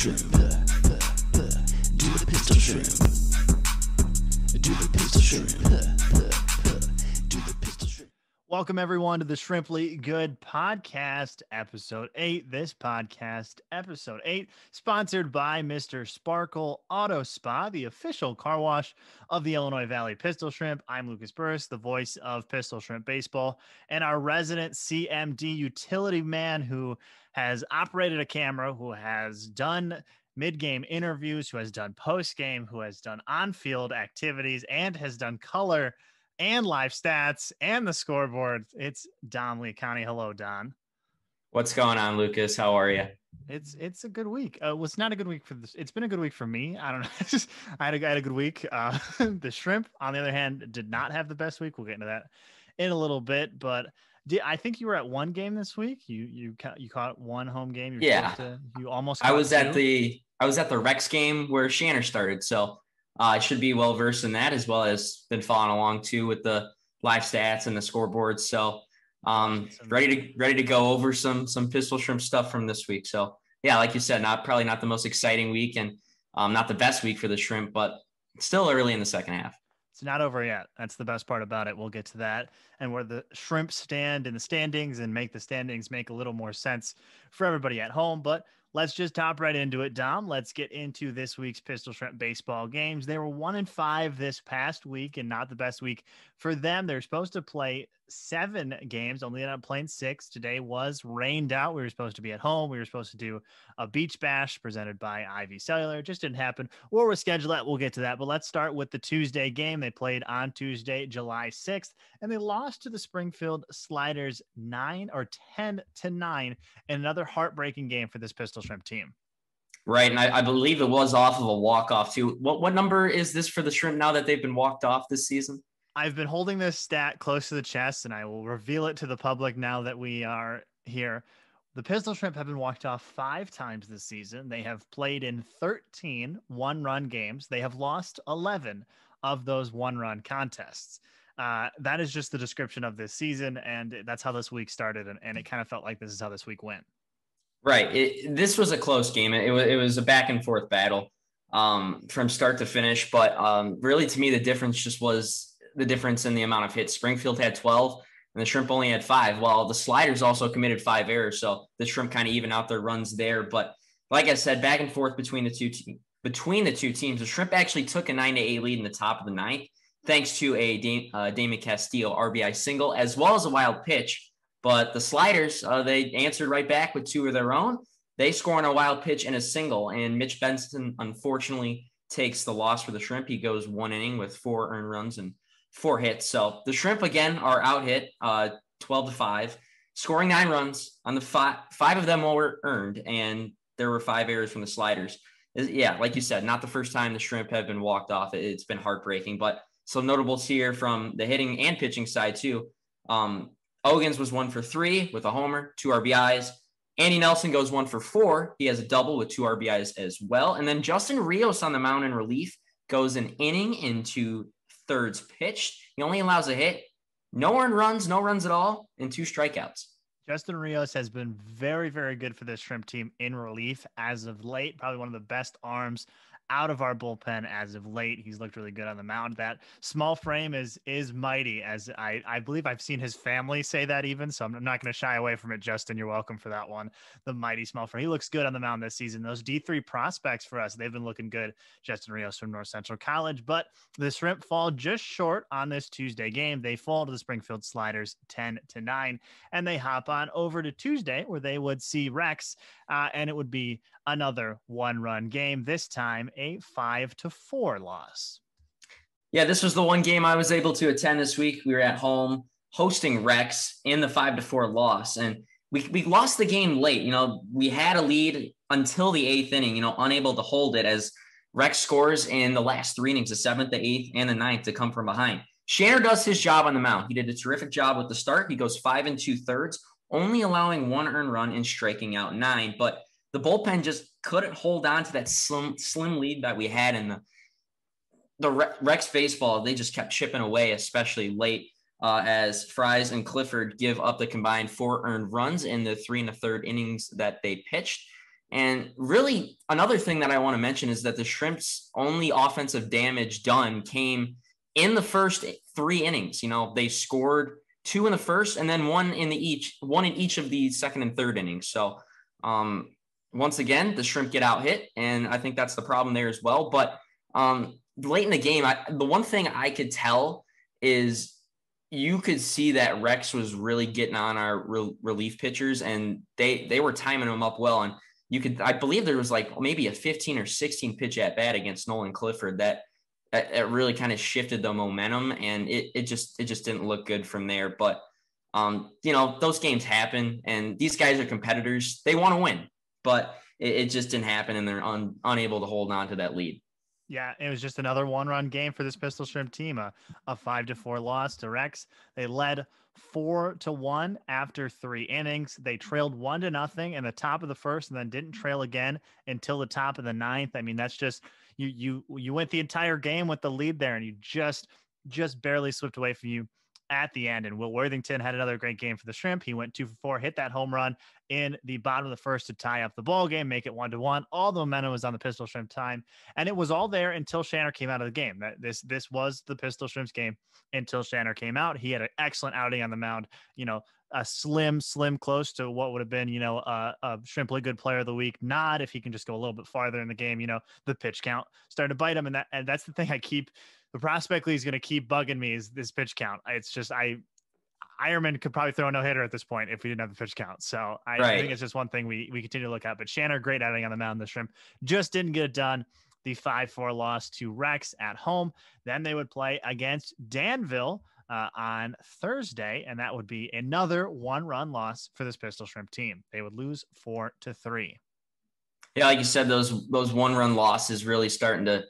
shrimp. Do the pistol shrimp. Do the pistol shrimp. Do the pistol shrimp. Welcome everyone to the Shrimply Good Podcast, episode 8. This podcast, episode 8, sponsored by Mr. Sparkle Auto Spa, the official car wash of the Illinois Valley Pistol Shrimp. I'm Lucas Burris, the voice of Pistol Shrimp Baseball, and our resident CMD utility man who has operated a camera, who has done mid-game interviews, who has done post-game, who has done on-field activities, and has done color and live stats and the scoreboard. It's Don Liacone. Hello, Don. What's going on, Lucas? How are you? It's a good week. Well, it's not a good week for this. It's been a good week for me. I don't know. I had a good week. The shrimp, on the other hand, did not have the best week. We'll get into that in a little bit, but I think you were at one game this week. You caught one home game. You almost. I was at the Rex game where Shanner started, so I should be well versed in that, as well as been following along too with the live stats and the scoreboard. So ready to go over some Pistol Shrimp stuff from this week. So yeah, like you said, probably not the most exciting week and not the best week for the Shrimp, but still early in the second half. It's not over yet. That's the best part about it. We'll get to that and where the Shrimp stand in the standings and make the standings make a little more sense for everybody at home. But let's just hop right into it, Dom. Let's get into this week's Pistol Shrimp baseball games. They were 1-5 this past week and not the best week for them. They're supposed to play 7 games, only ended up playing 6. Today was rained out. We were supposed to be at home. We were supposed to do a beach bash presented by Ivy Cellular. It just didn't happen. We'll reschedule that. We'll get to that. But let's start with the Tuesday game. They played on Tuesday, July 6th, and they lost to the Springfield Sliders 10-9 in another heartbreaking game for this Pistol Shrimp team. Right, and I believe it was off of a walk-off too. What number is this for the Shrimp now that they've been walked off this season? I've been holding this stat close to the chest, and I will reveal it to the public now that we are here. The Pistol Shrimp have been walked off 5 times this season. They have played in 13 one-run games. They have lost 11 of those one-run contests. That is just the description of this season, and that's how this week started, and it kind of felt like this is how this week went. Right. This was a close game. It was a back-and-forth battle from start to finish, but really to me the difference just was the difference in the amount of hits. Springfield had 12 and the Shrimp only had 5, while the Sliders also committed 5 errors. So the Shrimp kind of even out their runs there. But like I said, back and forth between the two teams. The Shrimp actually took a 9-8 lead in the top of the 9th, thanks to a Damon Castillo RBI single, as well as a wild pitch. But the Sliders, they answered right back with 2 of their own. They score on a wild pitch and a single, and Mitch Benson unfortunately takes the loss for the Shrimp. He goes 1 inning with 4 earned runs and 4 hits. So the Shrimp again are out hit 12-5, scoring 9 runs on the 5 of them were earned, and there were 5 errors from the Sliders. Yeah, like you said, not the first time the Shrimp have been walked off. It's been heartbreaking, but some notables here from the hitting and pitching side too. Ogans was 1 for 3 with a homer, 2 RBIs. Andy Nelson goes 1 for 4. He has a double with 2 RBIs as well. And then Justin Rios on the mound in relief goes an inning into thirds pitched. He only allows a hit, no earned runs, no runs at all, and 2 strikeouts. Justin Rios has been very, very good for this Shrimp team in relief as of late. Probably one of the best arms out of our bullpen as of late. He's looked really good on the mound. That small frame is mighty, as I believe I've seen his family say that even, so I'm not going to shy away from it, Justin. You're welcome for that one. The mighty small frame. He looks good on the mound this season. Those D3 prospects for us, they've been looking good. Justin Rios from North Central College, but the Shrimp fall just short on this Tuesday game. They fall to the Springfield Sliders 10-9, and they hop on over to Tuesday where they would see Rex, and it would be another 1-run game, this time a 5-4 loss. Yeah, this was the one game I was able to attend this week. We were at home hosting Rex in the 5-4 loss, and we lost the game late. We had a lead until the 8th inning, unable to hold it as Rex scores in the last 3 innings, the 7th, the 8th, and the 9th to come from behind. Shanner does his job on the mound. He did a terrific job with the start. He goes 5 2/3, only allowing 1 earned run and striking out 9, but the bullpen just couldn't hold on to that slim lead that we had in the Rex baseball. They just kept chipping away, especially late, as Fries and Clifford give up the combined 4 earned runs in the 3 1/3 innings that they pitched. And really, another thing that I want to mention is that the Shrimp's only offensive damage done came in the first 3 innings. They scored 2 in the first and then one in each of the second and third innings. So once again, the Shrimp get out hit, and I think that's the problem there as well. But late in the game, the one thing I could tell is you could see that Rex was really getting on our relief pitchers, and they were timing them up well. And I believe there was like maybe a 15 or 16 pitch at bat against Nolan Clifford that it really kind of shifted the momentum, and it just didn't look good from there. But those games happen, and these guys are competitors. They want to win, but it just didn't happen, and they're unable to hold on to that lead. Yeah, it was just another 1-run game for this Pistol Shrimp team, a 5-4 loss to Rex. They led 4-1 after 3 innings. They trailed 1-0 in the top of the first, and then didn't trail again until the top of the 9th. I mean, that's just you went the entire game with the lead there, and you just barely slipped away from you at the end. And Will Worthington had another great game for the Shrimp. He went 2 for 4, hit that home run in the bottom of the first to tie up the ball game, make it 1-1. All the momentum was on the Pistol Shrimp time, and it was all there until Shanner came out of the game. This was the Pistol Shrimp's game until Shanner came out. He had an excellent outing on the mound. A slim close to what would have been, a Shrimply Good Player of the Week nod if he can just go a little bit farther in the game. The pitch count started to bite him, and that's the thing the prospect league is going to keep bugging me is this pitch count. It's just Ironman could probably throw a no-hitter at this point if we didn't have the pitch count. So I think it's just one thing we continue to look at. But Shanner, great outing on the mound. The Shrimp just didn't get it done. The 5-4 loss to Rex at home. Then they would play against Danville on Thursday, and that would be another 1-run loss for this Pistol Shrimp team. They would lose 4-3. Yeah, like you said, those 1-run losses really starting to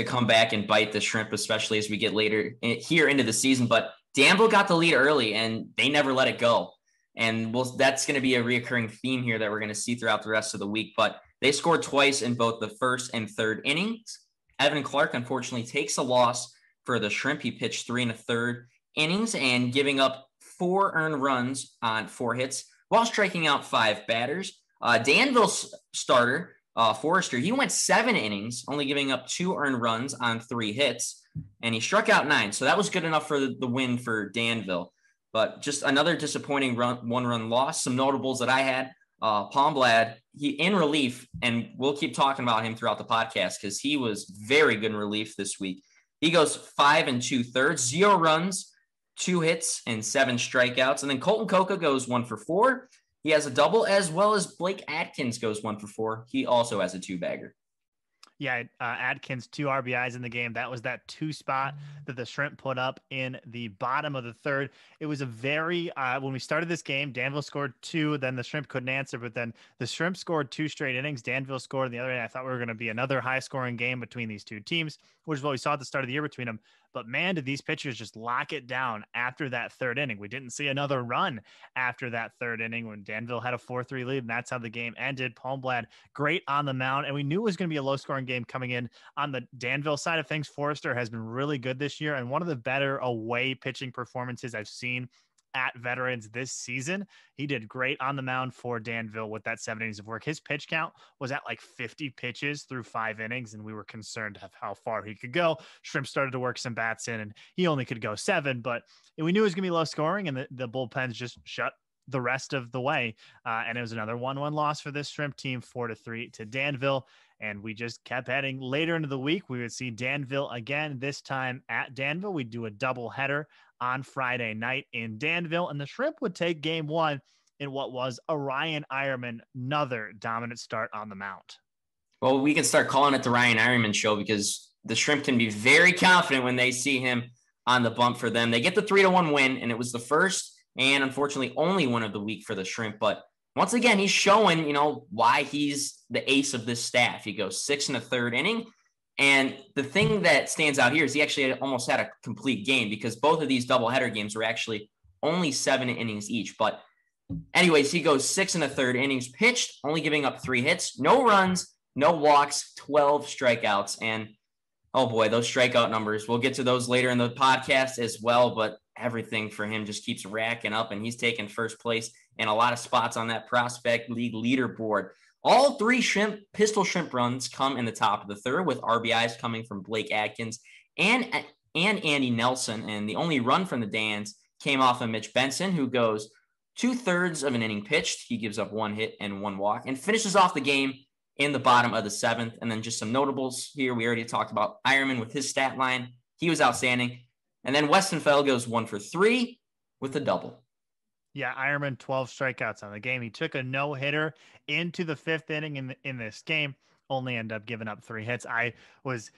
come back and bite the Shrimp, especially as we get later here into the season. But Danville got the lead early, and they never let it go. And that's going to be a reoccurring theme here that we're going to see throughout the rest of the week. But they scored twice in both the first and third innings. Evan Clark, unfortunately, takes a loss for the Shrimp. He pitched 3 1/3 innings and giving up 4 earned runs on 4 hits while striking out 5 batters. Danville's starter, Forrester, he went 7 innings, only giving up 2 earned runs on 3 hits, and he struck out 9. So that was good enough for the win for Danville. But just another disappointing 1-run loss. Some notables that I had, Palmblad, he in relief, and we'll keep talking about him throughout the podcast because he was very good in relief this week. He goes 5 2/3, 0 runs, 2 hits, and 7 strikeouts. And then Colton Coca goes 1 for 4. He has a double, as well as Blake Atkins goes 1 for 4. He also has a 2-bagger. Yeah, Atkins 2 RBIs in the game. That was that 2 spot that the Shrimp put up in the bottom of the third. It was a very when we started this game, Danville scored 2, then the Shrimp couldn't answer, but then the Shrimp scored 2 straight innings. Danville scored on the other end. I thought we were going to be another high-scoring game between these two teams, which is what we saw at the start of the year between them. But man, did these pitchers just lock it down after that third inning. We didn't see another run after that third inning when Danville had a 4-3 lead, and that's how the game ended. Palmblad, great on the mound, and we knew it was going to be a low-scoring game coming in. On the Danville side of things, Forrester has been really good this year, and one of the better away pitching performances I've seen at Veterans this season. He did great on the mound for Danville with that 7 innings of work. His pitch count was at like 50 pitches through 5 innings, and we were concerned of how far he could go. Shrimp started to work some bats in, and he only could go 7, but we knew it was going to be low scoring, and the bullpens just shut the rest of the way. And it was another 1-1 loss for this Shrimp team, 4-3 to Danville. And we just kept heading later into the week. We would see Danville again, this time at Danville. We'd do a double header on Friday night in Danville, and the Shrimp would take game 1 in what was a Ryan Ironman, another dominant start on the mound. Well, we can start calling it the Ryan Ironman show because the Shrimp can be very confident when they see him on the bump for them. They get the 3-1 win, and it was the first and unfortunately only one of the week for the Shrimp. But once again, he's showing, why he's the ace of this staff. He goes 6 1/3 inning. And the thing that stands out here is he actually almost had a complete game because both of these doubleheader games were actually only 7 innings each. But anyways, he goes 6 1/3 innings pitched, only giving up 3 hits, no runs, no walks, 12 strikeouts. And oh boy, those strikeout numbers, we'll get to those later in the podcast as well. But everything for him just keeps racking up, and he's taking first place in a lot of spots on that prospect league leaderboard. All three pistol shrimp runs come in the top of the third, with RBIs coming from Blake Atkins and Andy Nelson. And the only run from the Dans came off of Mitch Benson, who goes 2/3 of an inning pitched. He gives up 1 hit and 1 walk and finishes off the game in the bottom of the 7th. And then just some notables here. We already talked about Ironman with his stat line. He was outstanding. And then Westenfeld goes 1 for 3 with a double. Yeah, Ironman 12 strikeouts on the game. He took a no-hitter into the 5th inning in this game, only ended up giving up 3 hits. I was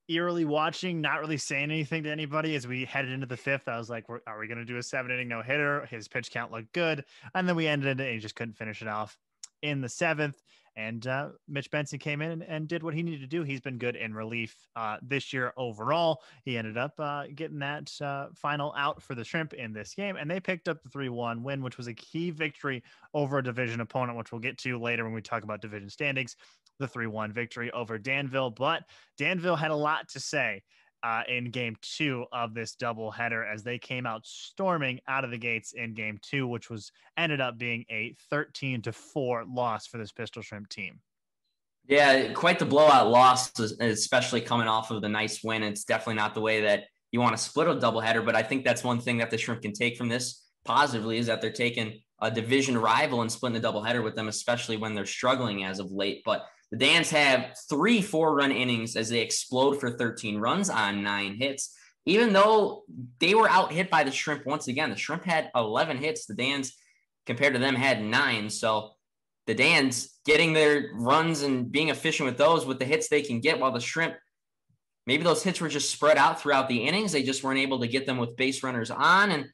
eerily watching, not really saying anything to anybody as we headed into the 5th. I was like, are we going to do a 7-inning no-hitter? His pitch count looked good. And then we ended it, and he just couldn't finish it off in the 7th. And Mitch Benson came in and did what he needed to do. He's been good in relief this year overall. He ended up getting that final out for the Shrimp in this game, and they picked up the 3-1 win, which was a key victory over a division opponent, which we'll get to later when we talk about division standings. The 3-1 victory over Danville. But Danville had a lot to say in game 2 of this doubleheader as they came out storming out of the gates in game 2, which ended up being a 13-4 loss for this Pistol Shrimp team. Yeah, quite the blowout loss, especially coming off of the nice win. It's definitely not the way that you want to split a doubleheader, but I think that's one thing that the Shrimp can take from this positively, is that they're taking a division rival and splitting a doubleheader with them, especially when they're struggling as of late. But the Dans have 3 4-run innings as they explode for 13 runs on 9 hits. Even though they were out hit by the Shrimp once again, the Shrimp had 11 hits. The Dans, compared to them, had 9. So the Dans getting their runs and being efficient with those, with the hits they can get, while the Shrimp, maybe those hits were just spread out throughout the innings. They just weren't able to get them with base runners on. And,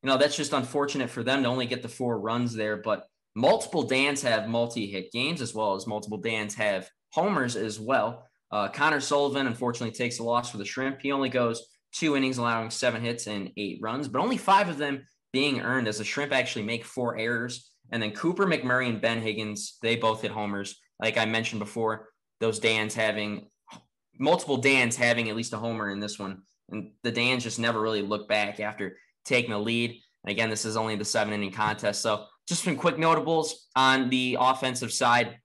that's just unfortunate for them to only get the 4 runs there. But multiple Dans have multi-hit games, as well as multiple Dans have homers as well. Connor Sullivan, unfortunately, takes a loss for the Shrimp. He only goes 2 innings, allowing 7 hits and 8 runs, but only 5 of them being earned, as the Shrimp actually make 4 errors. And then Cooper McMurray and Ben Higgins, they both hit homers. Like I mentioned before, those multiple Dans having at least a homer in this one. And the Dans just never really looked back after taking the lead. And again, this is only the 7-inning contest. So just some quick notables on the offensive side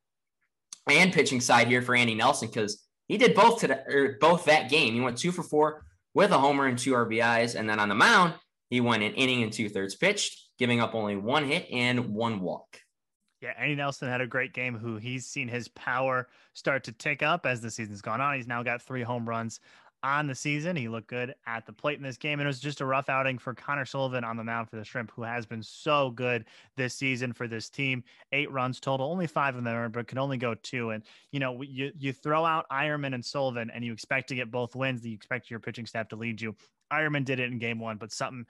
and pitching side here for Andy Nelson, because he did both that game. He went 2 for 4 with a homer and 2 RBIs. And then on the mound, he went an inning and 2/3 pitched, giving up only 1 hit and 1 walk. Yeah, Andy Nelson had a great game. He's seen his power start to tick up as the season's gone on. He's now got 3 home runs on the season. He looked good at the plate in this game, and it was just a rough outing for Connor Sullivan on the mound for the Shrimp, who has been so good this season for this team. 8 runs total, only 5 of them earned, but can only go 2. And you throw out Ironman and Sullivan, and you expect to get both wins. You expect your pitching staff to lead you. Ironman did it in game 1, but something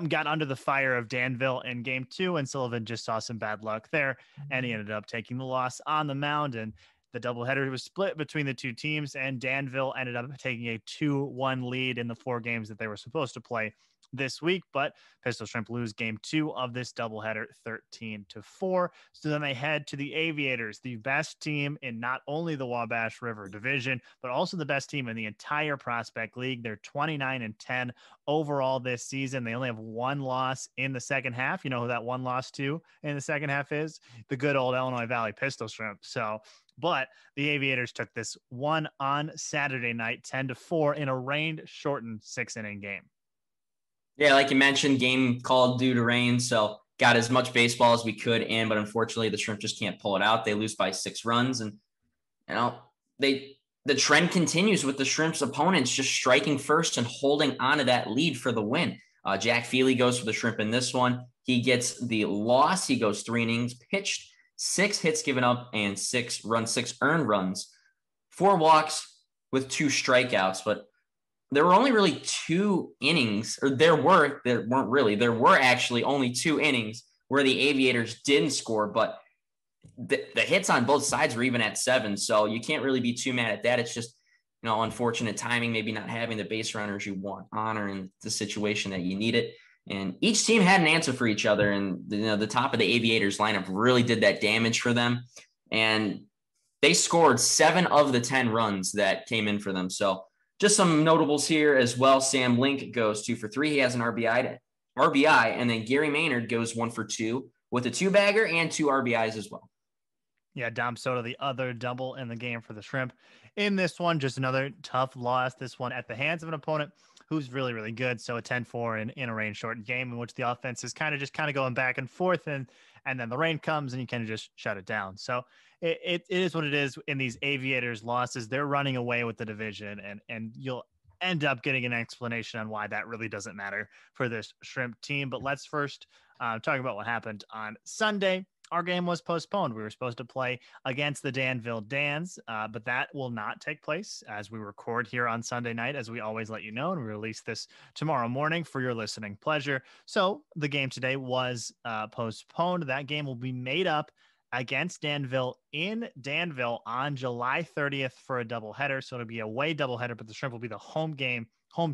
got under the fire of Danville in game 2, and Sullivan just saw some bad luck there, and he ended up taking the loss on the mound. And the doubleheader was split between the 2 teams, and Danville ended up taking a 2-1 lead in the 4 games that they were supposed to play this week. But Pistol Shrimp lose game 2 of this doubleheader 13-4. So then they head to the Aviators, the best team in not only the Wabash River Division, but also the best team in the entire Prospect League. They're 29-10 overall this season. They only have 1 loss in the second half. You know who that 1 loss to in the second half is? The good old Illinois Valley Pistol Shrimp. But the Aviators took this one on Saturday night, 10-4, in a rain-shortened 6-inning game. Yeah, like you mentioned, game called due to rain, so got as much baseball as we could in, but unfortunately the Shrimp just can't pull it out. They lose by 6 runs, and the trend continues with the Shrimp's opponents just striking first and holding onto that lead for the win. Jack Feely goes for the Shrimp in this one. He gets the loss. He goes 3 innings pitched, 6 hits given up, and 6 earned runs, 4 walks with 2 strikeouts. But there were only really 2 innings, or there were actually only 2 innings where the Aviators didn't score, but the hits on both sides were even at 7. So you can't really be too mad at that. It's just, unfortunate timing, maybe not having the base runners you want on, or in the situation that you need it. And each team had an answer for each other. And, the top of the Aviators lineup really did that damage for them. And they scored 7 of the 10 runs that came in for them. So just some notables here as well. Sam Link goes 2 for 3. He has an RBI, and then Gary Maynard goes 1 for 2 with a 2-bagger and 2 RBIs as well. Yeah, Dom Soto, the other double in the game for the Shrimp. In this one, just another tough loss. This one at the hands of an opponent who's really, really good. So a 10-4 in a rain-shortened game in which the offense is kind of going back and forth, and then the rain comes and you kind of just shut it down. So it is what it is in these Aviators losses. They're running away with the division, and you'll end up getting an explanation on why that really doesn't matter for this Shrimp team. But let's first talk about what happened on Sunday. Our game was postponed. We were supposed to play against the Danville Dans, but that will not take place as we record here on Sunday night, as we always let you know, and we release this tomorrow morning for your listening pleasure. So the game today was postponed. That game will be made up against Danville in Danville on July 30th for a doubleheader. So it'll be a away doubleheader, but the Shrimp will be the home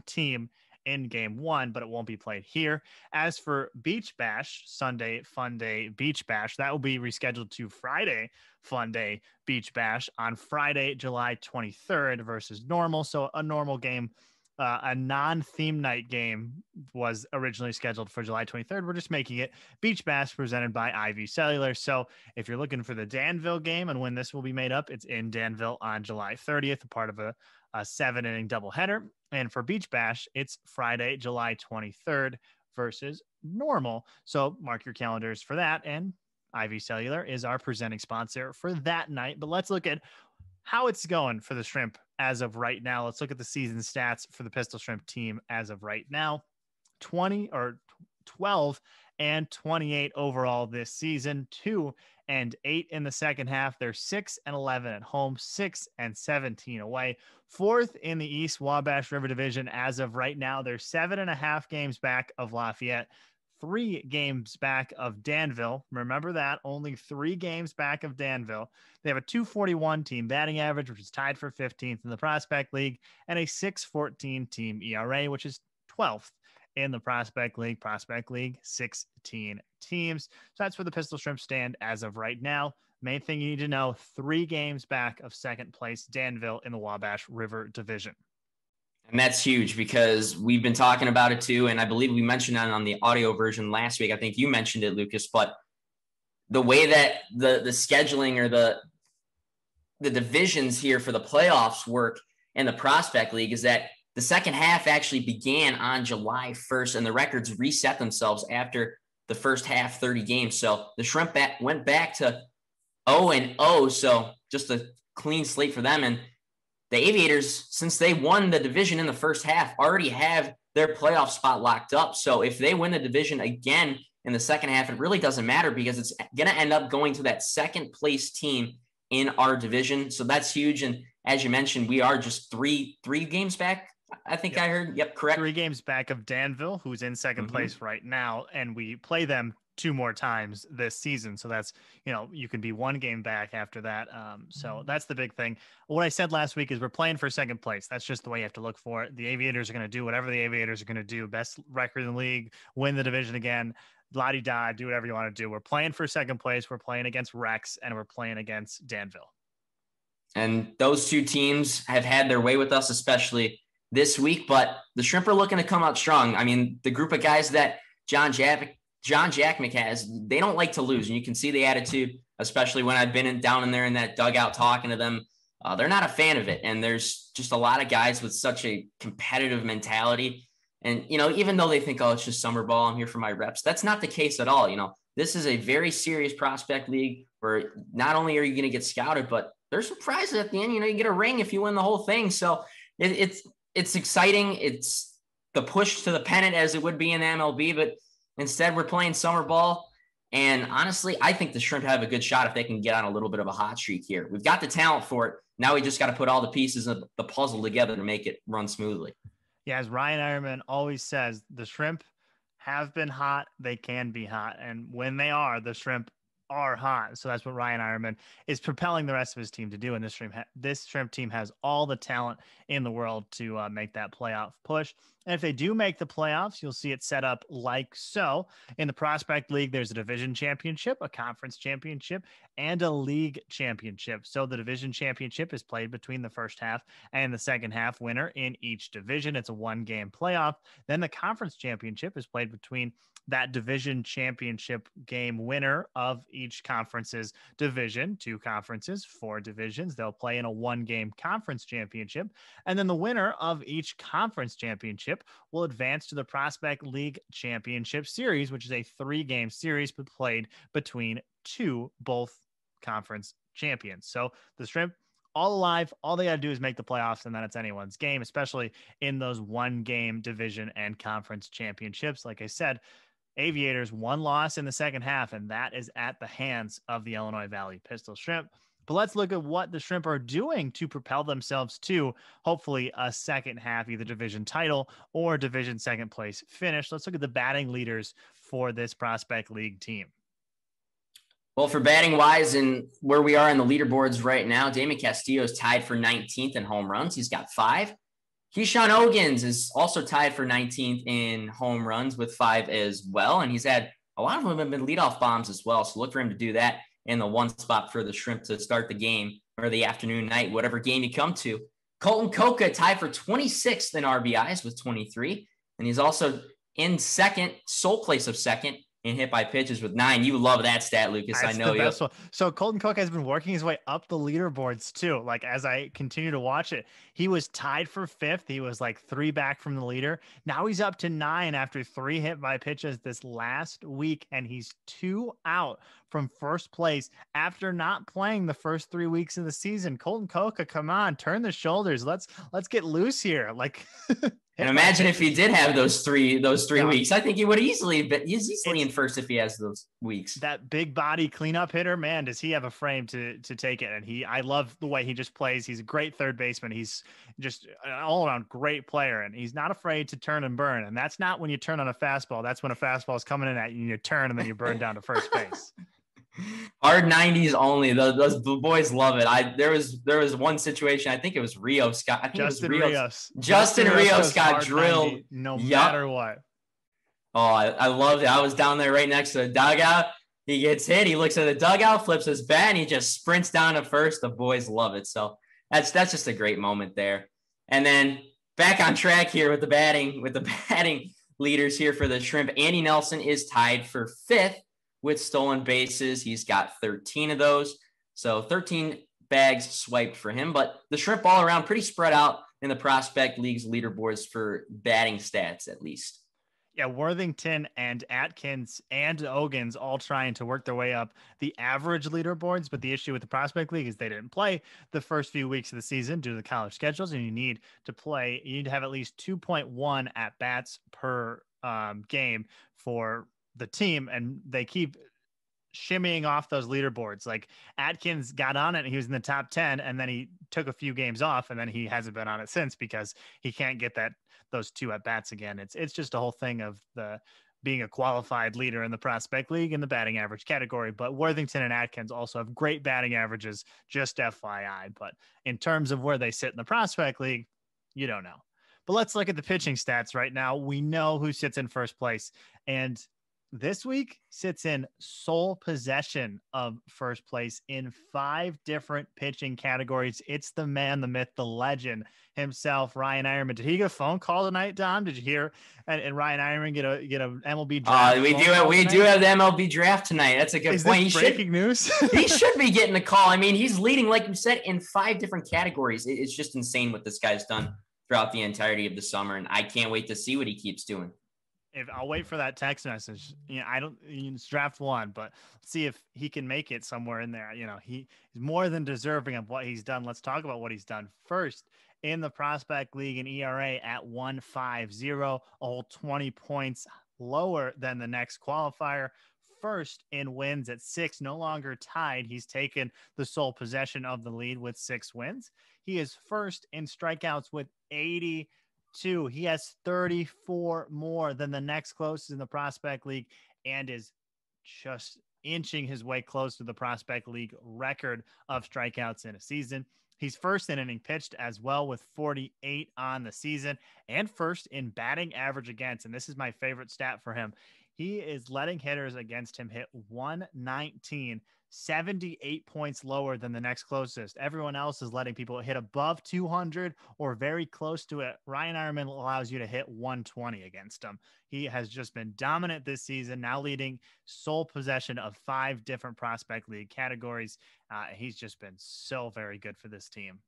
team in game one, but it won't be played here. As for Beach Bash, Sunday Fun Day Beach Bash, that will be rescheduled to Friday Fun Day Beach Bash on Friday, July 23rd versus normal. So a normal game, a non-theme night game was originally scheduled for July 23rd. We're just making it Beach Bash presented by Ivy Cellular. So if you're looking for the Danville game and when this will be made up, it's in Danville on July 30th, part of a 7-inning doubleheader. And for Beach Bash, it's Friday, July 23rd versus normal. So mark your calendars for that. And Ivy Cellular is our presenting sponsor for that night. But let's look at how it's going for the Shrimp as of right now. Let's look at the season stats for the Pistol Shrimp team as of right now. 12 and 28 overall this season, 2 and 8 in the second half. They're 6 and 11 at home, 6 and 17 away. 4th in the East Wabash River Division as of right now. They're 7.5 games back of Lafayette, 3 games back of Danville. Remember that, only 3 games back of Danville. They have a 241 team batting average, which is tied for 15th in the Prospect League, and a 6.14 team ERA, which is 12th in the Prospect League. Prospect League, 16 teams. So that's where the Pistol Shrimp stand as of right now. Main thing you need to know, 3 games back of second place Danville in the Wabash River Division. And that's huge because we've been talking about it too. And I believe we mentioned that on the audio version last week. I think you mentioned it, Lucas, but the way that the scheduling or the divisions here for the playoffs work in the Prospect League is that the second half actually began on July 1st, and the records reset themselves after the first half, 30 games. So the Shrimp went back to 0-0, so just a clean slate for them. And the Aviators, since they won the division in the first half, already have their playoff spot locked up. So if they win the division again in the second half, it really doesn't matter because it's going to end up going to that second place team in our division. So that's huge. And as you mentioned, we are just three games back. I think I heard. Yep, correct. 3 games back of Danville, who's in second place right now, and we play them 2 more times this season. So that's, you can be 1 game back after that. So that's the big thing. What I said last week is we're playing for second place. That's just the way you have to look for it. The Aviators are going to do whatever the Aviators are going to do. Best record in the league, win the division again, la-di-da, do whatever you want to do. We're playing for second place. We're playing against Rex, and we're playing against Danville. And those 2 teams have had their way with us, especially this week, but the Shrimp are looking to come out strong. I mean, the group of guys that John Jackmick has, they don't like to lose. And you can see the attitude, especially when I've been down in there in that dugout talking to them. They're not a fan of it. And there's just a lot of guys with such a competitive mentality. And, even though they think, oh, it's just summer ball, I'm here for my reps. That's not the case at all. This is a very serious prospect league where not only are you going to get scouted, but there's some prizes at the end. You get a ring if you win the whole thing. So it's exciting. It's the push to the pennant as it would be in MLB, but instead we're playing summer ball. And honestly, I think the Shrimp have a good shot if they can get on a little bit of a hot streak here. We've got the talent for it. Now we just got to put all the pieces of the puzzle together to make it run smoothly. Yeah, as Ryan Ironman always says, the Shrimp have been hot. They can be hot. And when they are, the Shrimp are hot. So that's what Ryan Ironman is propelling the rest of his team to do. And this Shrimp team has all the talent in the world to make that playoff push. And if they do make the playoffs, you'll see it set up like so. In the Prospect League, there's a division championship, a conference championship, and a league championship. So the division championship is played between the first half and the second half winner in each division. It's a 1-game playoff. Then the conference championship is played between that division championship game winner of each conference's division, 2 conferences, 4 divisions. They'll play in a 1-game conference championship. And then the winner of each conference championship will advance to the Prospect League Championship Series, which is a 3-game series but played between 2 both conference champions. So the Shrimp, all alive. All they got to do is make the playoffs, and then it's anyone's game, especially in those 1-game division and conference championships. Like I said, Aviators 1 loss in the second half, and that is at the hands of the Illinois Valley Pistol Shrimp. But let's look at what the Shrimp are doing to propel themselves to hopefully a second half, either division title or division second place finish. Let's look at the batting leaders for this Prospect League team. Well, for batting wise and where we are in the leaderboards right now, Damon Castillo is tied for 19th in home runs. He's got 5. Keyshawn Ogans is also tied for 19th in home runs with 5 as well. And he's had a lot of them have been leadoff bombs as well. So look for him to do that in the 1 spot for the Shrimp to start the game or the afternoon, night, whatever game you come to. Colton Coca tied for 26th in RBIs with 23. And he's also in second, sole place of second in hit by pitches with 9. You love that stat, Lucas. That's I know you. So Colton Cook has been working his way up the leaderboards too. Like as I continue to watch it, he was tied for 5th. He was like 3 back from the leader. Now he's up to 9 after 3 hit by pitches this last week, and he's 2 out from first place after not playing the first 3 weeks of the season. Colton Coca, come on, turn the shoulders. Let's get loose here. Like. And imagine if he did have those three weeks. I think he would he's easily in first if he has those weeks. That big body cleanup hitter, man, does he have a frame to take it? And I love the way he just plays. He's a great third baseman. He's just an all around great player, and he's not afraid to turn and burn. And that's not when you turn on a fastball. That's when a fastball is coming in at you and you turn and then you burn down to first base. Hard 90s only. Those boys love it. There was one situation. I think it was Rios. Justin Rios. Justin Rios got drilled no matter what. Oh, I loved it. I was down there right next to the dugout. He gets hit. He looks at the dugout, flips his bat, and he just sprints down to first. The boys love it. So that's just a great moment there. And then back on track here with the batting leaders here for the Shrimp. Andy Nelson is tied for 5th. With stolen bases. He's got 13 of those. So 13 bags swiped for him, but the Shrimp all around pretty spread out in the Prospect League's leaderboards for batting stats, at least. Yeah, Worthington and Atkins and Ogans all trying to work their way up the average leaderboards. But the issue with the Prospect League is they didn't play the first few weeks of the season due to the college schedules. And you need to have at least 2.1 at bats per game for the team, and they keep shimmying off those leaderboards. Like Atkins got on it and he was in the top 10, and then he took a few games off, and then he hasn't been on it since because he can't get those 2 at bats again. It's just a whole thing of the being a qualified leader in the Prospect League in the batting average category. But Worthington and Atkins also have great batting averages, just FYI. But in terms of where they sit in the Prospect League, you don't know. But let's look at the pitching stats right now. We know who sits in first place, and this week sits in sole possession of first place in 5 different pitching categories. It's the man, the myth, the legend himself, Ryan Ironman. Did he get a phone call tonight, Dom? Did you hear? And Ryan Ironman get a MLB draft? We do have the MLB draft tonight. That's a good point. This breaking news? He should be getting a call. I mean, he's leading, like you said, in 5 different categories. It's just insane what this guy's done throughout the entirety of the summer, and I can't wait to see what he keeps doing. I'll wait for that text message. It's draft 1, but see if he can make it somewhere in there. He's more than deserving of what he's done. Let's talk about what he's done. First in the Prospect League in ERA at 1.50, a whole 20 points lower than the next qualifier. First in wins at 6, no longer tied. He's taken the sole possession of the lead with 6 wins. He is first in strikeouts with 82. He has 34 more than the next closest in the Prospect League, and is just inching his way close to the Prospect League record of strikeouts in a season. He's first in inning pitched as well with 48 on the season and first in batting average against. And this is my favorite stat for him. He is letting hitters against him hit 119, 78 points lower than the next closest. Everyone else is letting people hit above 200 or very close to it. Ryan Ironman allows you to hit 120 against him. He has just been dominant this season, now leading sole possession of 5 different prospect league categories. He's just been so very good for this team.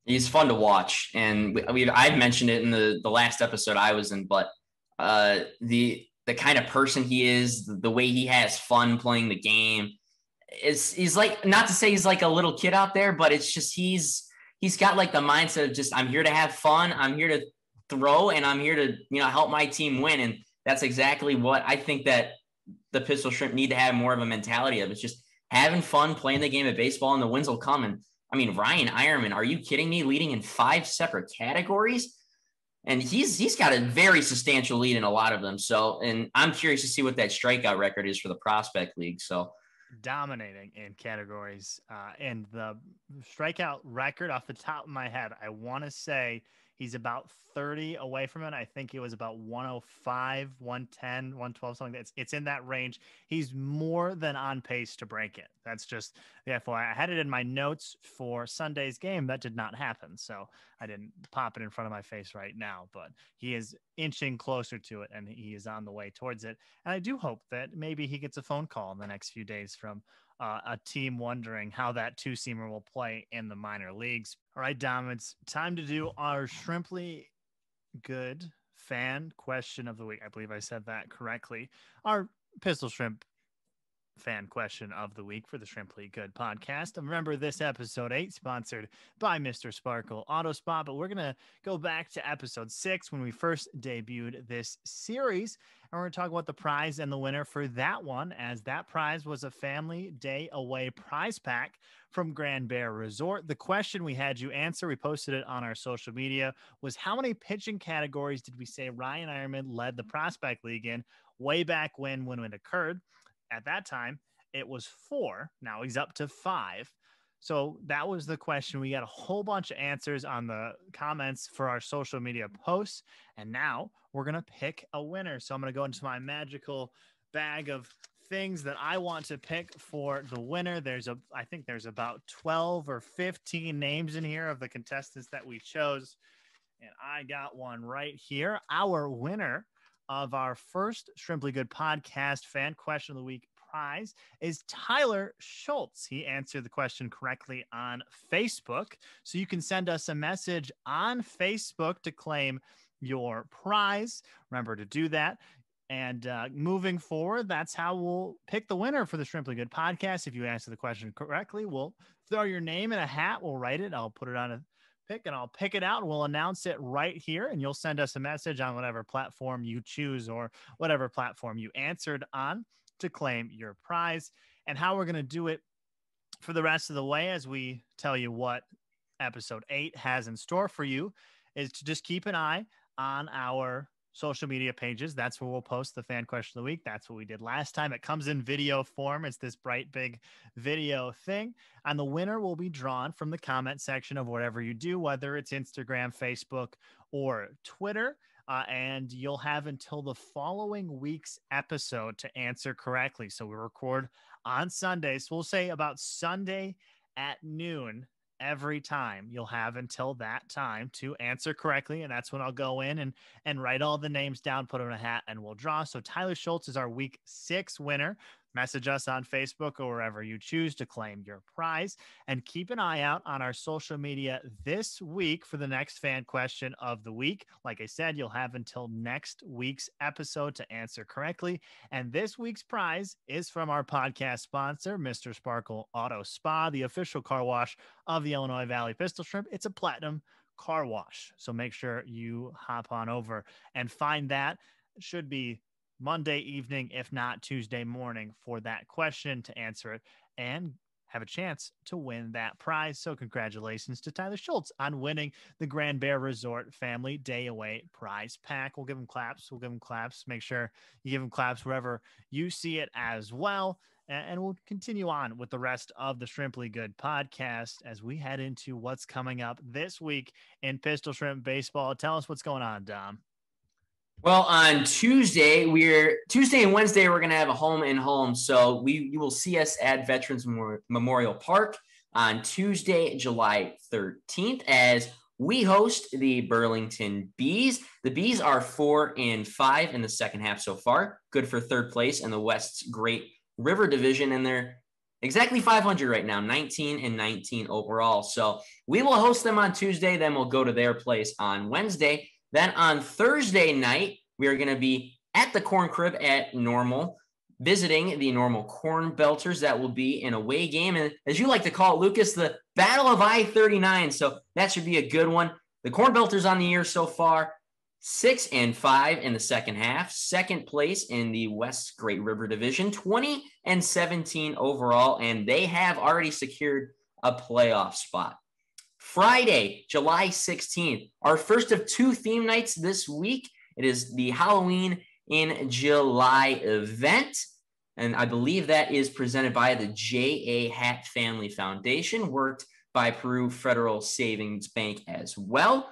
He's fun to watch. And I've mentioned it in the last episode I was in, but the kind of person he is, the way he has fun playing the game, he's like, not to say he's like a little kid out there, but it's just he's got like the mindset of just, I'm here to have fun, I'm here to throw, and I'm here to help my team win. And that's exactly what I think that the Pistol Shrimp need to have more of a mentality of. It's just having fun playing the game of baseball, and the wins will come. And I mean, Ryan Ironman, are you kidding me? Leading in 5 separate categories. And he's got a very substantial lead in a lot of them. So, and I'm curious to see what that strikeout record is for the prospect league. So dominating in categories. And the strikeout record off the top of my head, I want to say he's about 30 away from it. I think it was about 105, 110, 112, something. It's in that range. He's more than on pace to break it. That's just the FYI. I had it in my notes for Sunday's game. That did not happen. So I didn't pop it in front of my face right now, but he is inching closer to it and he is on the way towards it. And I do hope that maybe he gets a phone call in the next few days from a team wondering how that 2-seamer will play in the minor leagues. All right, Dom, it's time to do our Shrimply Good fan question of the week. I believe I said that correctly. Our Pistol Shrimp fan question of the week for the Shrimply Good podcast. And remember, this episode 8 sponsored by Mr. Sparkle Auto Spa, but we're going to go back to episode 6 when we first debuted this series. And we're going to talk about the prize and the winner for that one, as that prize was a family day away prize pack from Grand Bear Resort. The question we had you answer, we posted it on our social media, was how many pitching categories did we say Ryan Ironman led the prospect league in way back when it occurred? At that time, it was 4. Now he's up to 5. So that was the question. We got a whole bunch of answers on the comments for our social media posts. And now we're going to pick a winner. So I'm going to go into my magical bag of things that I want to pick for the winner. I think there's about 12 or 15 names in here of the contestants that we chose. And I got one right here. Our winner of our first Shrimply Good podcast fan question of the week prize is Tyler Schultz. He answered the question correctly on Facebook. So you can send us a message on Facebook to claim your prize. Remember to do that. And moving forward, that's how we'll pick the winner for the Shrimply Good podcast. If you answer the question correctly, we'll throw your name in a hat. We'll write it. I'll put it on a pick and I'll pick it out. We'll announce it right here and you'll send us a message on whatever platform you choose or whatever platform you answered on to claim your prize. And how we're going to do it for the rest of the way, as we tell you what episode 8 has in store for you, is to just keep an eye on our social media pages. That's where we'll post the fan question of the week. That's what we did last time. It comes in video form. It's this bright, big video thing. And the winner will be drawn from the comment section of whatever you do, whether it's Instagram, Facebook, or Twitter. And you'll have until the following week's episode to answer correctly. So we record on Sunday. So we'll say about Sunday at noon every time. You'll have until that time to answer correctly. And that's when I'll go in and write all the names down, put them in a hat, and we'll draw. So Tyler Schultz is our week 6 winner. Message us on Facebook or wherever you choose to claim your prize. And keep an eye out on our social media this week for the next fan question of the week. Like I said, you'll have until next week's episode to answer correctly. And this week's prize is from our podcast sponsor, Mr. Sparkle Auto Spa, the official car wash of the Illinois Valley Pistol Shrimp. It's a platinum car wash. So make sure you hop on over and find that. It should be Monday evening, if not Tuesday morning, for that question to answer it and have a chance to win that prize. So congratulations to Tyler Schultz on winning the Grand Bear Resort Family Day Away prize pack. We'll give him claps. Make sure you give him claps wherever you see it as well. and we'll continue on with the rest of the Shrimply Good podcast as we head into what's coming up this week in Pistol Shrimp baseball. Tell us what's going on, Dom. Well, on Tuesday and Wednesday, we're going to have a home and home. So you will see us at Veterans Memorial Park on Tuesday, July 13th, as we host the Burlington Bees. The Bees are 4-5 in the second half so far, good for third place in the West's Great River Division, and they're exactly 500 right now, 19-19 overall. So we will host them on Tuesday, then we'll go to their place on Wednesday. Then on Thursday night, we are going to be at the Corn Crib at Normal, visiting the Normal Corn Belters. That will be an away game. And as you like to call it, Lucas, the Battle of I-39. So that should be a good one. The Corn Belters on the year so far, 6-5 in the second half, second place in the West Great River Division, 20-17 overall, and they have already secured a playoff spot. Friday, July 16th, our first of two theme nights this week. It is the Halloween in July event, and I believe that is presented by the J.A. Hatt Family Foundation, worked by Peru Federal Savings Bank as well,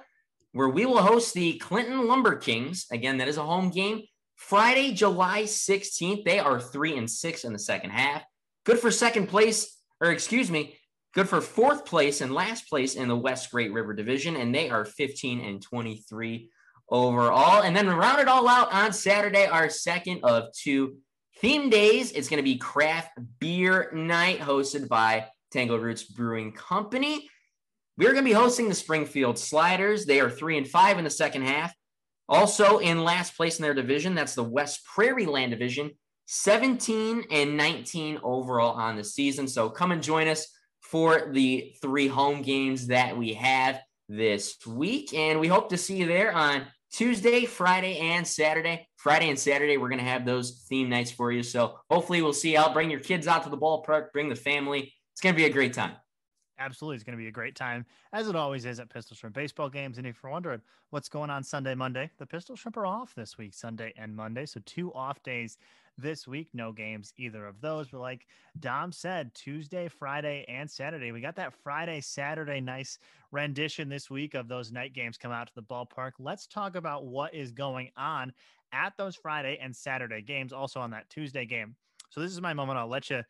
where we will host the Clinton Lumber Kings. Again, that is a home game. Friday, July 16th, they are 3-6 in the second half. Good for good for fourth place and last place in the West Great River Division, and they are 15-23 overall. And then to round it all out on Saturday, our second of two theme days, it's going to be Craft Beer Night, hosted by Tango Roots Brewing Company. We're going to be hosting the Springfield Sliders. They are 3-5 in the second half. Also in last place in their division, that's the West Prairie Land Division, 17-19 overall on the season. So come and join us for the three home games that we have this week. And we hope to see you there on Tuesday, Friday, and Saturday. Friday and Saturday, we're going to have those theme nights for you. So hopefully we'll see you out. Bring your kids out to the ballpark. Bring the family. It's going to be a great time. Absolutely. It's going to be a great time, as it always is at Pistol Shrimp baseball games. And if you're wondering what's going on Sunday, Monday, the Pistol Shrimp are off this week, Sunday and Monday. So 2 off days this week, no games, either of those. But like Dom said, Tuesday, Friday, and Saturday, we got that Friday, Saturday, nice rendition this week of those night games come out to the ballpark. Let's talk about what is going on at those Friday and Saturday games, also on that Tuesday game. So this is my moment. I'll let you,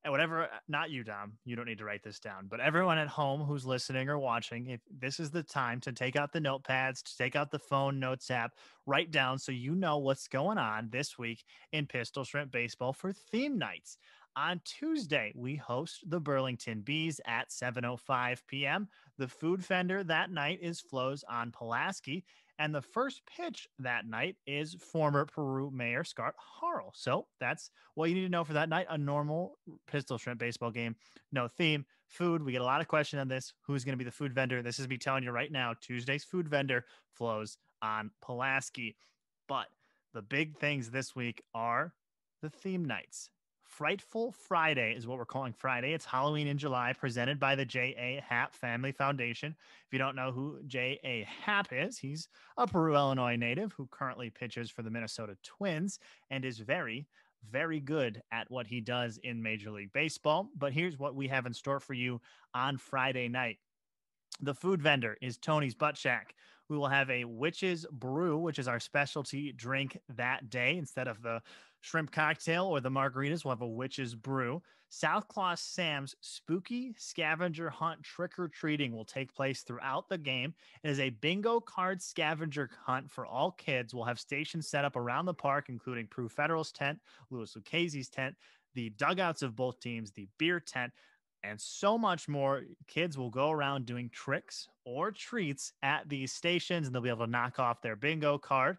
and whatever, not you, Dom, you don't need to write this down, but everyone at home who's listening or watching, if this is the time to take out the notepads, to take out the phone notes app, write down so you know what's going on this week in Pistol Shrimp baseball for theme nights. On Tuesday, we host the Burlington Bees at 7:05 p.m. The food vendor that night is Flo's on Pulaski, and the first pitch that night is former Peru Mayor Scott Harrell. So that's what you need to know for that night. A normal Pistol Shrimp baseball game, no theme, food. We get a lot of questions on this. Who's going to be the food vendor? This is me telling you right now, Tuesday's food vendor Flo's on Pulaski. But the big things this week are the theme nights. Frightful Friday is what we're calling Friday. It's Halloween in July, presented by the J.A. Happ Family Foundation. If you don't know who J.A. Happ is, he's a Peru, Illinois native who currently pitches for the Minnesota Twins and is very, very good at what he does in Major League Baseball. But here's what we have in store for you on Friday night. The food vendor is Tony's Butt Shack. We will have a Witch's Brew, which is our specialty drink that day. Instead of the shrimp cocktail or the margaritas, we'll have a Witch's Brew. South Claw Sam's Spooky Scavenger Hunt trick-or-treating will take place throughout the game. It is a bingo card scavenger hunt for all kids. We'll have stations set up around the park, including Peru Federal's tent, Louis Lucchese's tent, the dugouts of both teams, the beer tent, and so much more. Kids will go around doing tricks or treats at these stations, and they'll be able to knock off their bingo card.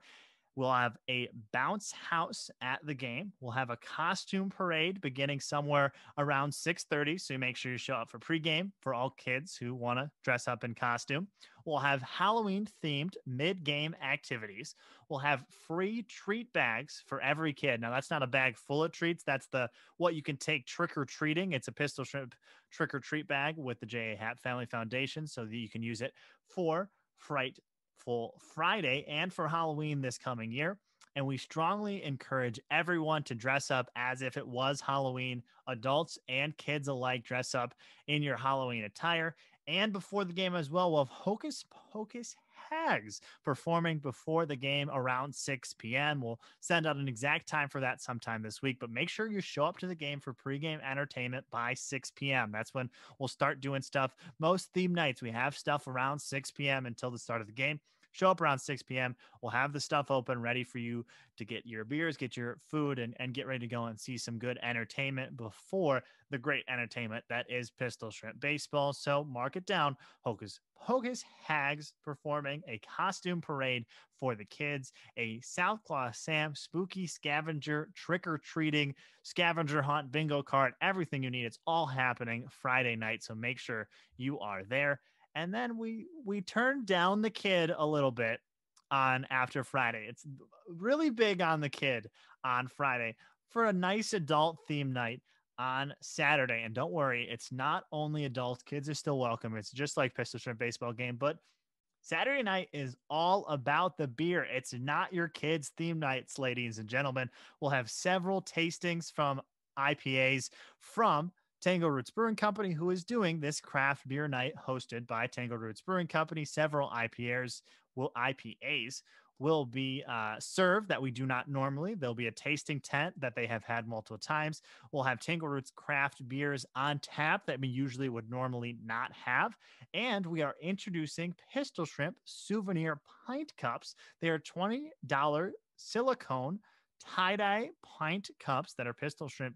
We'll have a bounce house at the game. We'll have a costume parade beginning somewhere around 6:30. So make sure you show up for pregame for all kids who want to dress up in costume. We'll have Halloween themed mid-game activities. We'll have free treat bags for every kid. Now that's not a bag full of treats. That's what you can take trick-or-treating. It's a Pistol Shrimp trick-or-treat bag with the J.A. Happ Family Foundation so that you can use it for Frightful Friday and for Halloween this coming year. and we strongly encourage everyone to dress up as if it was Halloween. Adults and kids alike dress up in your Halloween attire. And before the game as well, we'll have Hocus Pocus Hags performing before the game around 6 p.m. We'll send out an exact time for that sometime this week, but make sure you show up to the game for pregame entertainment by 6 p.m. That's when we'll start doing stuff. Most theme nights, we have stuff around 6 p.m. until the start of the game. Show up around 6 p.m. We'll have the stuff open ready for you to get your beers, get your food, and get ready to go and see some good entertainment before the great entertainment that is Pistol Shrimp Baseball. So mark it down. Hocus Pocus Hags performing a costume parade for the kids, a South Claw Sam spooky scavenger trick-or-treating scavenger hunt bingo card, everything you need. It's all happening Friday night, so make sure you are there. And then we turned down the kid a little bit on after Friday. It's really big on the kid on Friday for a nice adult theme night on Saturday. And don't worry, it's not only adults. Kids are still welcome. It's just like Pistol Shrimp Baseball game, but Saturday night is all about the beer. It's not your kids' theme nights, ladies and gentlemen. We'll have several tastings from IPAs from Tango Roots Brewing Company, who is doing this craft beer night hosted by Tango Roots Brewing Company. Several IPAs will be served that we do not normally. There'll be a tasting tent that they have had multiple times. We'll have Tango Roots craft beers on tap that we usually would normally not have. And we are introducing Pistol Shrimp souvenir pint cups. They are $20 silicone tie-dye pint cups that are Pistol Shrimp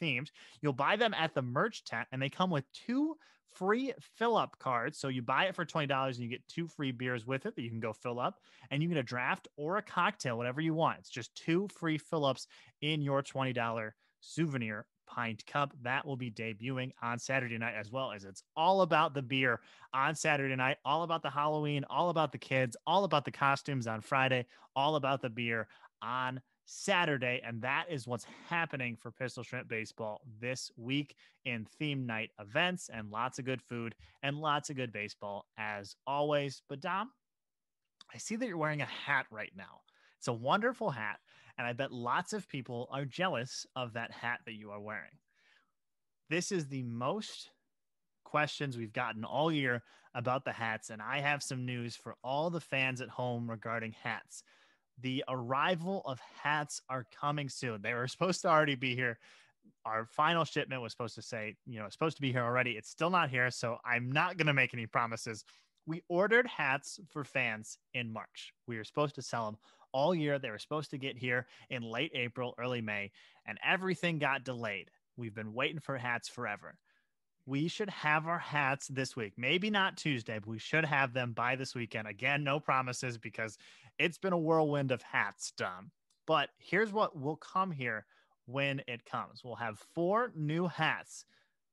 themed. You'll buy them at the merch tent, and they come with 2 free fill-up cards. So you buy it for $20 and you get 2 free beers with it that you can go fill up, and you get a draft or a cocktail, whatever you want. It's just 2 free fill-ups in your $20 souvenir pint cup. That will be debuting on Saturday night, as well as it's all about the beer on Saturday night, all about the Halloween, all about the kids, all about the costumes on Friday, all about the beer on Saturday. And that is what's happening for Pistol Shrimp Baseball this week in theme night events, and lots of good food and lots of good baseball as always. But Dom, I see that you're wearing a hat right now. It's a wonderful hat, and I bet lots of people are jealous of that hat that you are wearing. This is the most questions we've gotten all year about the hats, and I have some news for all the fans at home regarding hats. The arrival of hats are coming soon. They were supposed to already be here. Our final shipment was supposed to say, it's supposed to be here already. It's still not here, so I'm not going to make any promises. We ordered hats for fans in March. We were supposed to sell them all year. They were supposed to get here in late April, early May, and everything got delayed. We've been waiting for hats forever. We should have our hats this week. Maybe not Tuesday, but we should have them by this weekend. Again, no promises because it's been a whirlwind of hats, Dom. But here's what will come here when it comes. We'll have 4 new hats,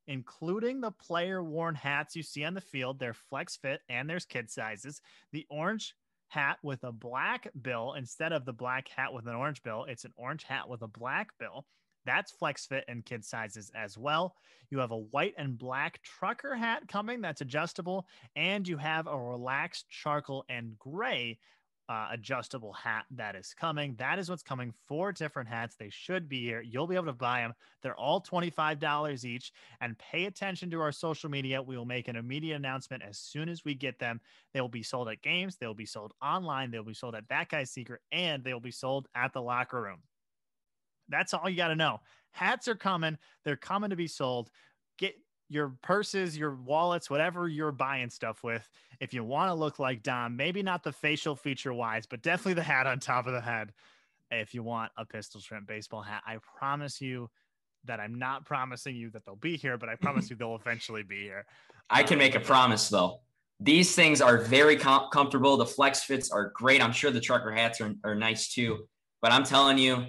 including the player-worn hats you see on the field. They're flex fit and there's kid sizes. The orange hat with a black bill instead of the black hat with an orange bill. It's an orange hat with a black bill. That's flex fit and kid sizes as well. You have a white and black trucker hat coming that's adjustable, and you have a relaxed charcoal and gray adjustable hat that is coming. That is what's coming. 4 different hats. They should be here. You'll be able to buy them. They're all $25 each. And pay attention to our social media. We will make an immediate announcement as soon as we get them. They will be sold at games. They will be sold online. They'll be sold at That Guy's Secret, and they will be sold at the locker room. That's all you got to know. Hats are coming. They're coming to be sold. Get your purses, your wallets, whatever you're buying stuff with. If you want to look like Dom, maybe not the facial feature wise, but definitely the hat on top of the head. If you want a Pistol Shrimp baseball hat, I promise you that I'm not promising you that they'll be here, but I promise you they'll eventually be here. I can make a promise though. These things are very comfortable. The flex fits are great. I'm sure the trucker hats are nice too, but I'm telling you,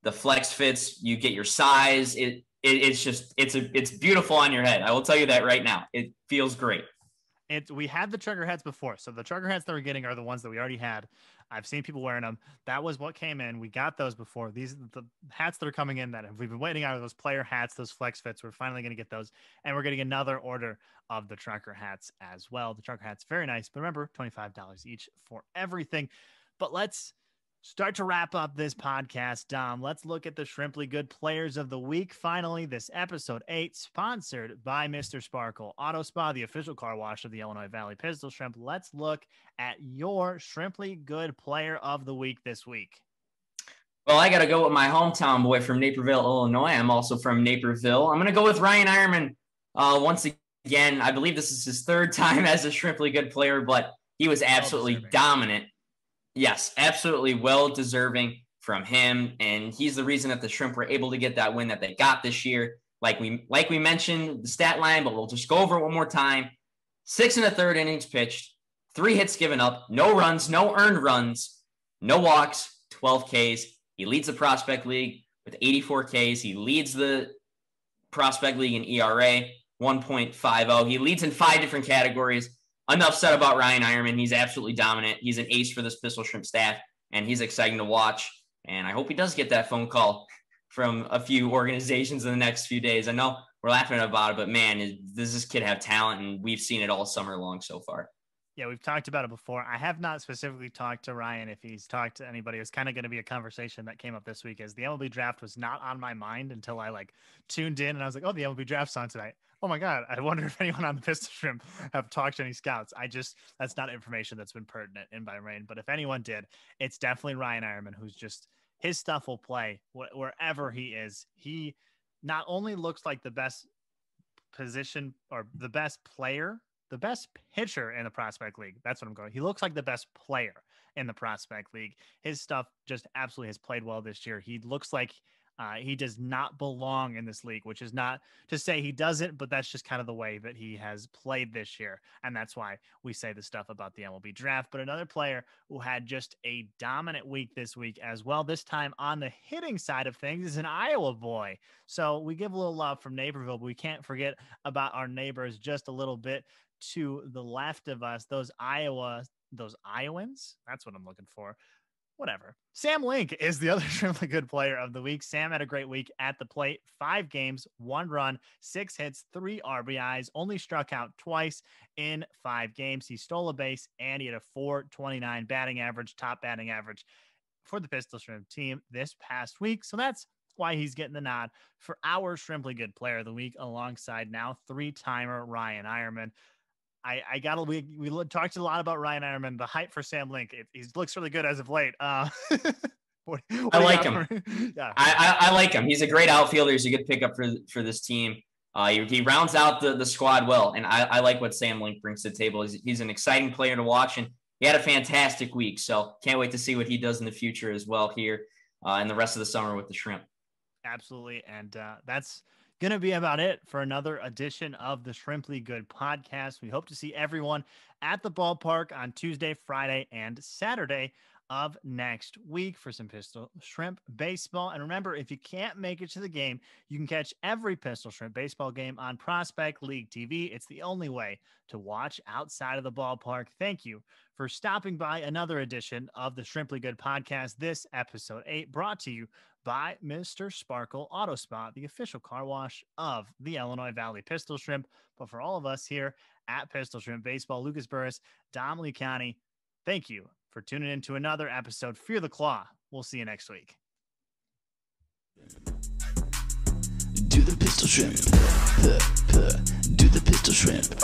the flex fits, you get your size. It's beautiful on your head. I will tell you that right now. It feels great. We had the trucker hats before. So the trucker hats that we're getting are the ones that we already had. I've seen people wearing them. That was what came in. We got those before. These are the hats that are coming in that we've been waiting on, those player hats, those flex fits. We're finally going to get those. And we're getting another order of the trucker hats as well. The trucker hats, very nice. But remember, $25 each for everything. But let's Start to wrap up this podcast, Dom. Let's look at the Shrimply Good Players of the Week. Finally, this episode 8, sponsored by Mr. Sparkle Auto Spa, the official car wash of the Illinois Valley Pistol Shrimp. Let's look at your Shrimply Good Player of the Week this week. Well, I got to go with my hometown boy from Naperville, Illinois. I'm also from Naperville. I'm going to go with Ryan Ironman. Once again, I believe this is his third time as a Shrimply Good Player, but he was absolutely dominant. Yes, absolutely well-deserving from him, and he's the reason that the Shrimp were able to get that win that they got this year. Like we mentioned the stat line, but we'll just go over it one more time. 6 1/3 innings pitched, 3 hits given up, no runs, no earned runs, no walks, 12 Ks. He leads the Prospect League with 84 Ks. He leads the Prospect League in ERA, 1.50. He leads in 5 different categories. Enough said about Ryan Ironman. He's absolutely dominant. He's an ace for this Pistol Shrimp staff, and he's exciting to watch. And I hope he does get that phone call from a few organizations in the next few days. I know we're laughing about it, but man, does this kid have talent? And we've seen it all summer long so far. Yeah, we've talked about it before. I have not specifically talked to Ryan. If he's talked to anybody, it's kind of going to be a conversation that came up this week, as the MLB draft was not on my mind until I tuned in and I was like, oh, the MLB draft's on tonight. Oh my God, I wonder if anyone on the Pistol Shrimp have talked to any scouts. That's not information that's been pertinent in my brain. But if anyone did, it's definitely Ryan Ironman, who's just, his stuff will play wherever he is. He not only looks like the best position or the best player, the best pitcher in the Prospect League. That's what I'm going. He looks like the best player in the Prospect League. His stuff just absolutely has played well this year. He looks like he does not belong in this league, which is not to say he doesn't, but that's just kind of the way that he has played this year. And that's why we say the stuff about the MLB draft. But another player who had just a dominant week this week as well, this time on the hitting side of things, is an Iowa boy. So we give a little love from Naperville, but we can't forget about our neighbors just a little bit to the left of us, those Iowans. That's what I'm looking for. Whatever. Sam Link is the other Shrimply Good Player of the week. Sam had a great week at the plate. 5 games, 1 run, 6 hits, 3 RBIs, only struck out twice in 5 games. He stole a base, and he had a .429 batting average, top batting average for the Pistol Shrimp team this past week. So that's why he's getting the nod for our Shrimply Good Player of the week, alongside now 3-timer Ryan Ironman. We talked a lot about Ryan Ironman, the hype for Sam Link. He looks really good as of late. I like him. Yeah. I like him. He's a great outfielder. He's a good pickup for this team. He rounds out the squad well, and I like what Sam Link brings to the table. He's an exciting player to watch, and he had a fantastic week. So can't wait to see what he does in the future as well here and the rest of the summer with the Shrimp. Absolutely, and that's going to be about it for another edition of the Shrimply Good podcast. We hope to see everyone at the ballpark on Tuesday, Friday, and Saturday of next week for some Pistol Shrimp baseball. And remember, if you can't make it to the game, you can catch every Pistol Shrimp baseball game on Prospect League TV. It's the only way to watch outside of the ballpark. Thank you for stopping by another edition of the Shrimply Good podcast. This episode 8 brought to you by Mr. Sparkle Auto Spa, the official car wash of the Illinois Valley Pistol Shrimp. But for all of us here at Pistol Shrimp Baseball, Lucas Burris, Dom Liacone, thank you for tuning in to another episode. Fear the Claw. We'll see you next week. Do the Pistol Shrimp. Do the Pistol Shrimp.